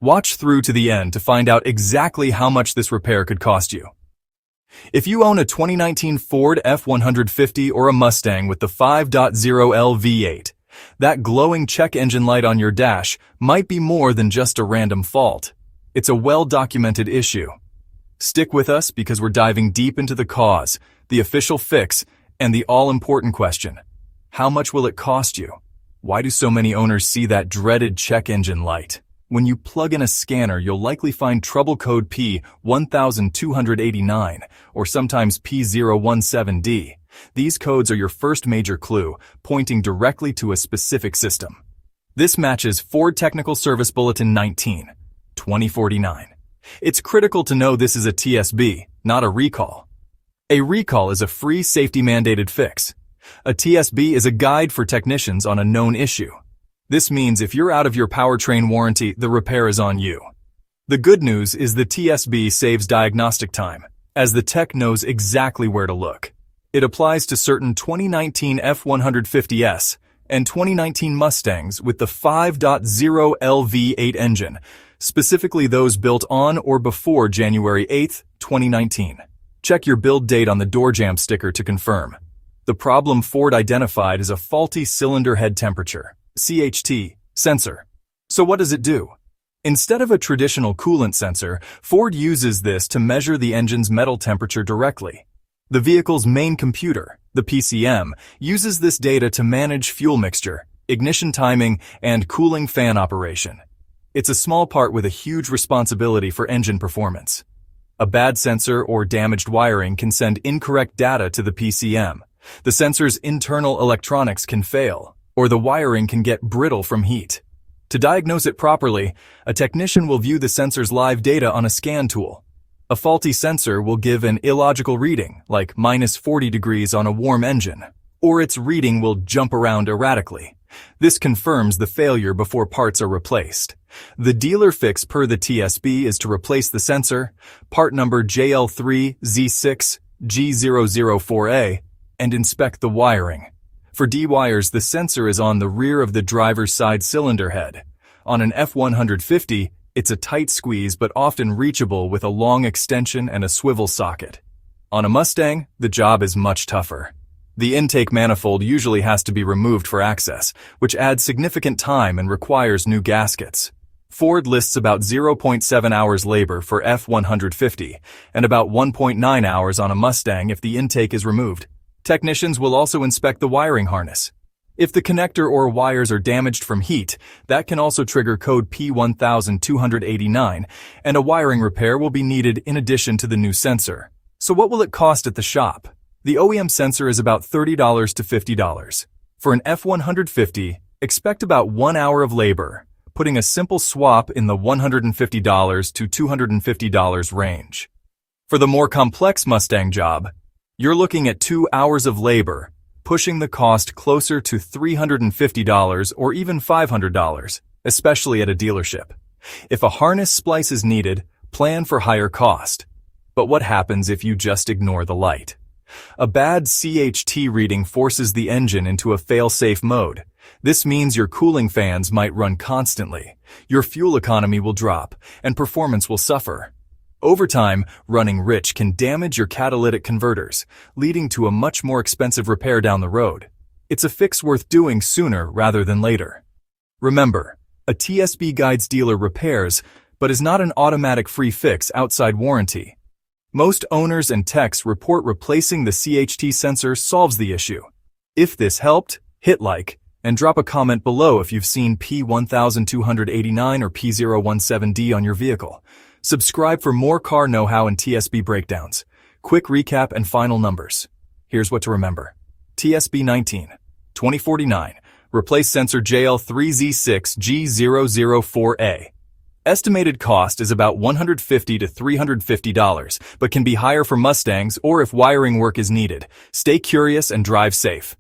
Watch through to the end to find out exactly how much this repair could cost you. If you own a 2019 Ford F-150 or a Mustang with the 5.0L V8, that glowing check engine light on your dash might be more than just a random fault. It's a well-documented issue. Stick with us because we're diving deep into the cause, the official fix, and the all-important question. How much will it cost you? Why do so many owners see that dreaded check engine light? When you plug in a scanner, you'll likely find trouble code P1289 or sometimes P017D. These codes are your first major clue, pointing directly to a specific system. This matches Ford Technical Service Bulletin 19, 2049. It's critical to know this is a TSB, not a recall. A recall is a free safety-mandated fix. A TSB is a guide for technicians on a known issue. This means if you're out of your powertrain warranty, the repair is on you. The good news is the TSB saves diagnostic time, as the tech knows exactly where to look. It applies to certain 2019 F-150S and 2019 Mustangs with the 5.0L V8 engine, specifically those built on or before January 8, 2019. Check your build date on the door jamb sticker to confirm. The problem Ford identified is a faulty cylinder head temperature, CHT, sensor. So what does it do? Instead of a traditional coolant sensor, Ford uses this to measure the engine's metal temperature directly. The vehicle's main computer, the PCM, uses this data to manage fuel mixture, ignition timing, and cooling fan operation. It's a small part with a huge responsibility for engine performance. A bad sensor or damaged wiring can send incorrect data to the PCM. The sensor's internal electronics can fail, or the wiring can get brittle from heat. To diagnose it properly, a technician will view the sensor's live data on a scan tool. A faulty sensor will give an illogical reading, like -40 degrees on a warm engine, or its reading will jump around erratically. This confirms the failure before parts are replaced. The dealer fix per the TSB is to replace the sensor, part number JL3Z6G004A, and inspect the wiring. For D-wires, the sensor is on the rear of the driver's side cylinder head. On an F-150, it's a tight squeeze but often reachable with a long extension and a swivel socket. On a Mustang, the job is much tougher. The intake manifold usually has to be removed for access, which adds significant time and requires new gaskets. Ford lists about 0.7 hours labor for F-150 and about 1.9 hours on a Mustang if the intake is removed. Technicians will also inspect the wiring harness. If the connector or wires are damaged from heat, that can also trigger code P1289, and a wiring repair will be needed in addition to the new sensor. So what will it cost at the shop? The OEM sensor is about $30 to $50. For an F-150, expect about 1 hour of labor, putting a simple swap in the $150 to $250 range. For the more complex Mustang job, you're looking at 2 hours of labor, pushing the cost closer to $350 or even $500, especially at a dealership. If a harness splice is needed, plan for higher cost. But what happens if you just ignore the light? A bad CHT reading forces the engine into a fail-safe mode. This means your cooling fans might run constantly, your fuel economy will drop, and performance will suffer. Over time, running rich can damage your catalytic converters, leading to a much more expensive repair down the road. It's a fix worth doing sooner rather than later. Remember, a TSB guides dealer repairs, but is not an automatic free fix outside warranty. Most owners and techs report replacing the CHT sensor solves the issue. If this helped, hit like, and drop a comment below if you've seen P1289 or P017D on your vehicle. Subscribe for more car know-how and TSB breakdowns. Quick recap and final numbers. Here's what to remember. TSB 19, 2049, replace sensor JL3Z6G004A. Estimated cost is about $150 to $350, but can be higher for Mustangs or if wiring work is needed. Stay curious and drive safe.